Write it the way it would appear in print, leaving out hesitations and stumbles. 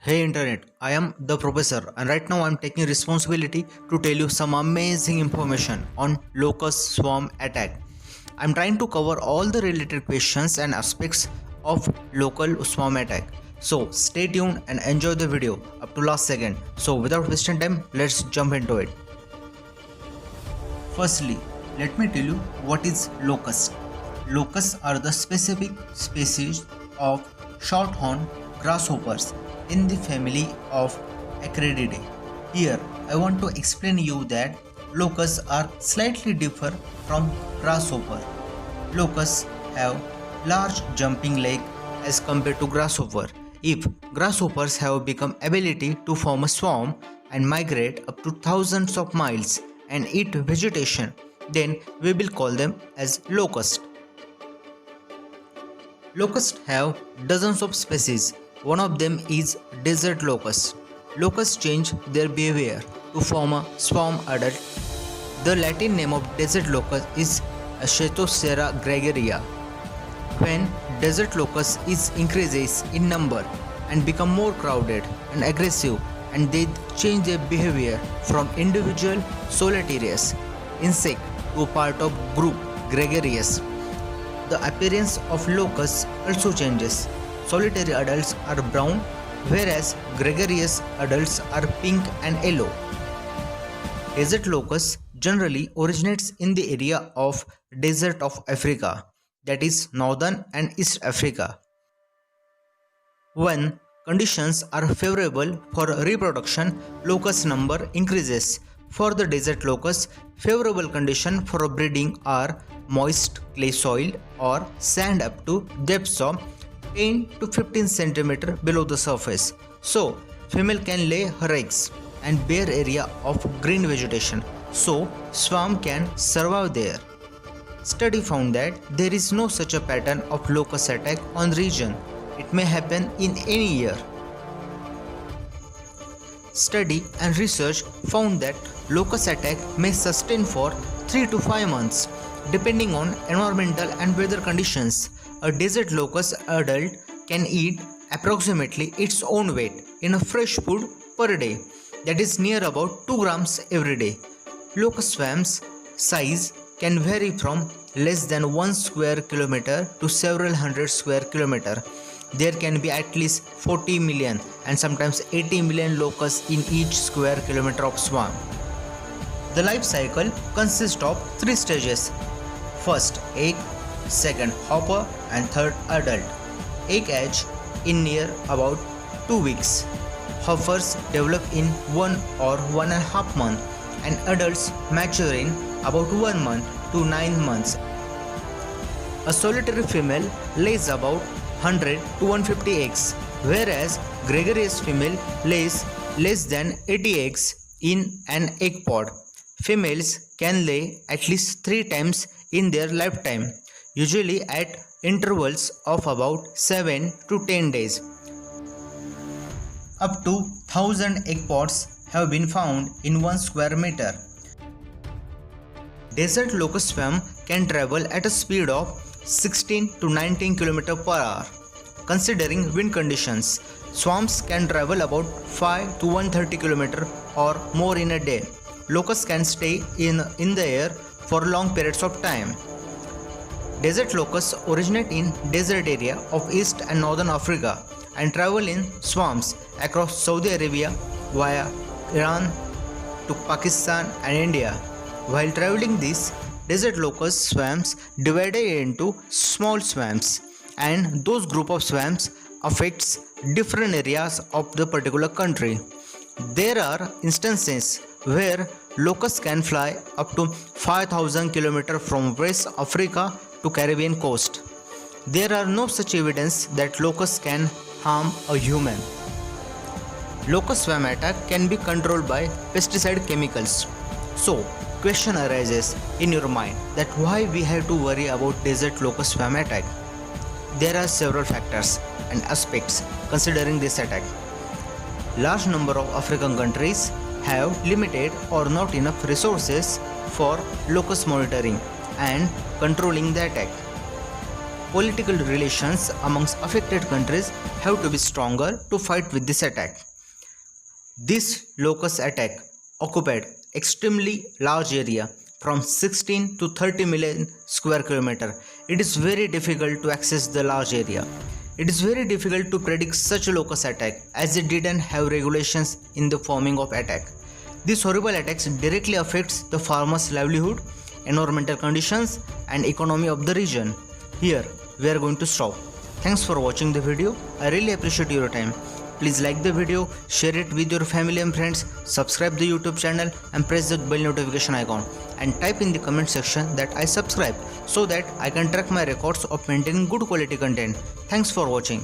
Hey internet, I am the professor and right now I am taking responsibility to tell you some amazing information on locust swarm attack. I am trying to cover all the related questions and aspects of local swarm attack. So stay tuned and enjoy the video up to last second. So without wasting time, let's jump into it. Firstly, let me tell you what is locust. Locusts are the specific species of shorthorn grasshoppers in the family of Acrididae. Here, I want to explain you that locusts are slightly different from grasshopper. Locusts have large jumping leg as compared to grasshopper. If grasshoppers have become ability to form a swarm and migrate up to thousands of miles and eat vegetation, then we will call them as locusts. Locusts have dozens of species. One of them is desert locust. Locusts change their behavior to form a swarm adult. The Latin name of desert locust is Acetosera gregaria. When desert locust increases in number and become more crowded and aggressive, and they change their behavior from individual solitarious insect to a part of group gregarious. The appearance of locusts also changes. Solitary adults are brown, whereas gregarious adults are pink and yellow. Desert locust generally originates in the area of desert of Africa, that is northern and east Africa. When conditions are favorable for reproduction, locust number increases. For the desert locust, favorable conditions for breeding are moist clay soil or sand up to depths of 10 to 15 cm below the surface. So, female can lay her eggs and bare area of green vegetation. So, swarm can survive there. Study found that there is no such a pattern of locust attack on the region. It may happen in any year. Study and research found that locust attack may sustain for 3 to 5 months depending on environmental and weather conditions. A desert locust adult can eat approximately its own weight in a fresh food per day, that is near about 2 grams every day. Locust swarms size can vary from less than 1 square kilometer to several hundred square kilometer. There can be at least 40 million and sometimes 80 million locusts in each square kilometer of swarm. The life cycle consists of 3 stages. First, egg, second, hopper, and third, adult. Egg hatch in near about 2 weeks. Hoppers develop in 1 or 1.5 months, and adults mature in about 1 month to 9 months. A solitary female lays about 100 to 150 eggs, whereas gregarious female lays less than 80 eggs in an egg pod. Females can lay at least 3 times in their lifetime, usually at intervals of about 7 to 10 days. Up to 1000 egg pods have been found in 1 square meter. Desert locust swarm can travel at a speed of 16 to 19 km per hour. Considering wind conditions, swarms can travel about 5 to 130 km or more in a day. Locusts can stay in the air for long periods of time. Desert locusts originate in desert area of East and Northern Africa and travel in swarms across Saudi Arabia via Iran to Pakistan and India. While traveling these desert locust swarms divided into small swarms, and those group of swarms affects different areas of the particular country. There are instances where locusts can fly up to 5,000 km from West Africa to Caribbean coast. There are no such evidence that locusts can harm a human. Locust swarm attack can be controlled by pesticide chemicals. So, question arises in your mind that why we have to worry about desert locust swarm attack. There are several factors and aspects considering this attack. Large number of African countries have limited or not enough resources for locust monitoring and controlling the attack. political relations amongst affected countries have to be stronger to fight with this attack. This locust attack occupied extremely large area from 16 to 30 million square kilometer. It is very difficult to access the large area. It is very difficult to predict such a locust attack as it didn't have regulations in the forming of attack. These horrible attacks directly affects the farmers' livelihood, environmental conditions and economy of the region. Here we are going to stop. Thanks for watching the video. I really appreciate your time. Please like the video, share it with your family and friends, subscribe the YouTube channel and press the bell notification icon and type in the comment section that I subscribe so that I can track my records of maintaining good quality content. Thanks for watching.